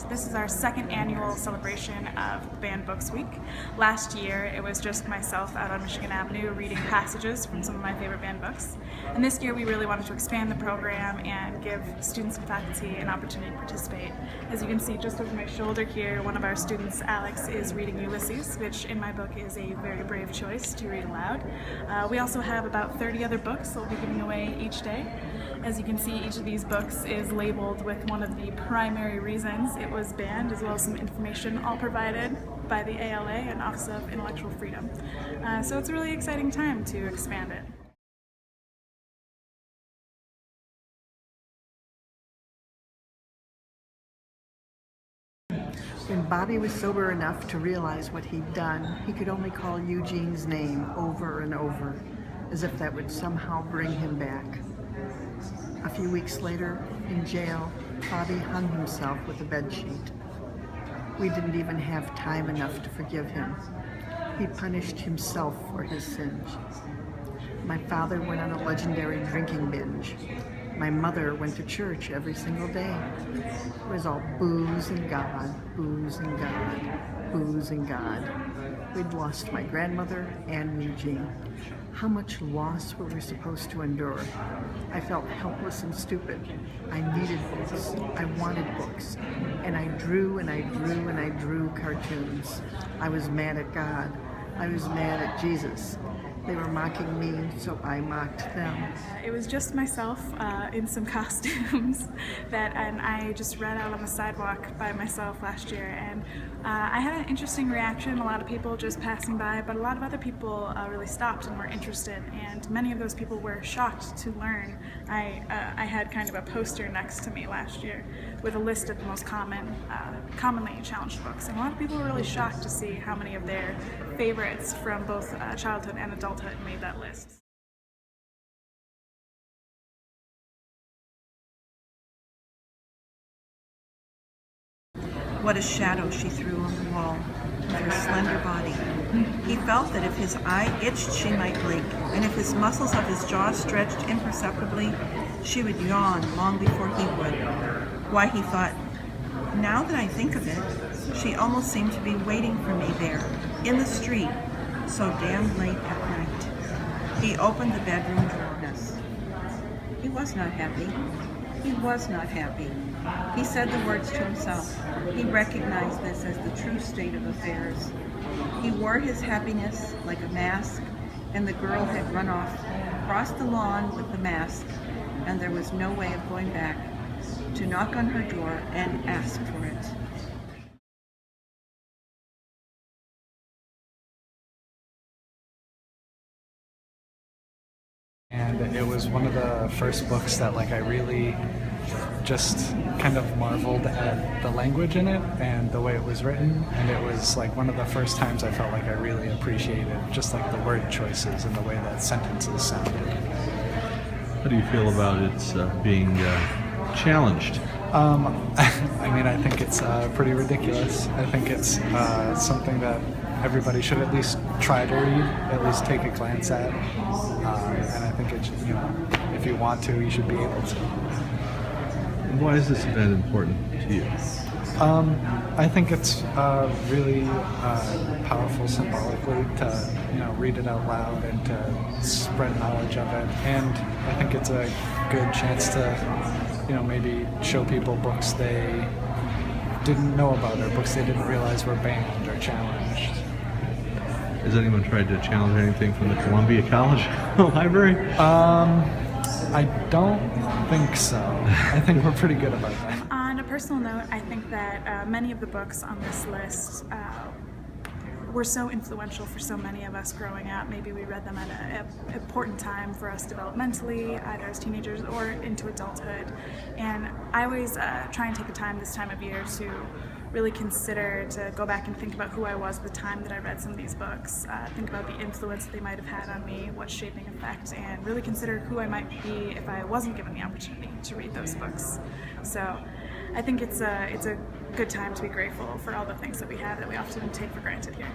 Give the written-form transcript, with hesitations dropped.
This is our second annual celebration of Banned Books Week. Last year it was just myself out on Michigan Avenue reading passages from some of my favorite banned books. And this year we really wanted to expand the program and give students and faculty an opportunity to participate. As you can see just over my shoulder here, one of our students, Alex, is reading Ulysses, which in my book is a very brave choice to read aloud. We also have about 30 other books that we'll be giving away each day. As you can see, each of these books is labeled with one of the primary reasons it was banned, as well as some information all provided by the ALA and Office of Intellectual Freedom. So it's a really exciting time to expand it. When Bobby was sober enough to realize what he'd done, he could only call Eugene's name over and over, as if that would somehow bring him back. A few weeks later, in jail, Bobby hung himself with a bedsheet. We didn't even have time enough to forgive him. He punished himself for his sins. My father went on a legendary drinking binge. My mother went to church every single day. It was all booze and God, booze and God, booze and God. We'd lost my grandmother and Eugene. How much loss were we supposed to endure? I felt helpless and stupid. I needed books. I wanted books. And I drew and I drew and I drew cartoons. I was mad at God. I was mad at Jesus. They were mocking me, so I mocked them. It was just myself in some costumes and I just read out on the sidewalk by myself last year, and I had an interesting reaction. A lot of people just passing by, but a lot of other people really stopped and were interested, and many of those people were shocked to learn. I had kind of a poster next to me last year with a list of the most commonly challenged books, and a lot of people were really shocked to see how many of their favorites from both childhood and adulthood made that list. What a shadow she threw on the wall with her slender body. He felt that if his eye itched, she might blink, and if his muscles of his jaw stretched imperceptibly, she would yawn long before he would. Why, he thought, now that I think of it, she almost seemed to be waiting for me there, in the street, so damn late at night. He opened the bedroom door. He was not happy. He was not happy. He said the words to himself. He recognized this as the true state of affairs. He wore his happiness like a mask, and the girl had run off, crossed the lawn with the mask, and there was no way of going back to knock on her door and ask for it. And it was one of the first books that I really just kind of marveled at the language in it and the way it was written, and it was one of the first times I felt I really appreciated just the word choices and the way that sentences sounded. How do you feel about its being challenged? I mean, I think it's pretty ridiculous. I think it's something that everybody should at least try to read, at least take a glance at, and I think it's, if you want to, you should be able to. And why is this event important to you? I think it's really powerful symbolically to read it out loud and to spread knowledge of it, and I think it's a good chance to maybe show people books they didn't know about or books they didn't realize were banned or challenged. Has anyone tried to challenge anything from the Columbia College Library? I don't think so. I think we're pretty good about that. On a personal note, I think that many of the books on this list were so influential for so many of us growing up. Maybe we read them at an important time for us developmentally, either as teenagers or into adulthood. And I always try and take a time this time of year to really consider, to go back and think about who I was at the time that I read some of these books, think about the influence that they might have had on me, what shaping effect, and really consider who I might be if I wasn't given the opportunity to read those books. So I think it's a good time to be grateful for all the things that we have that we often take for granted here.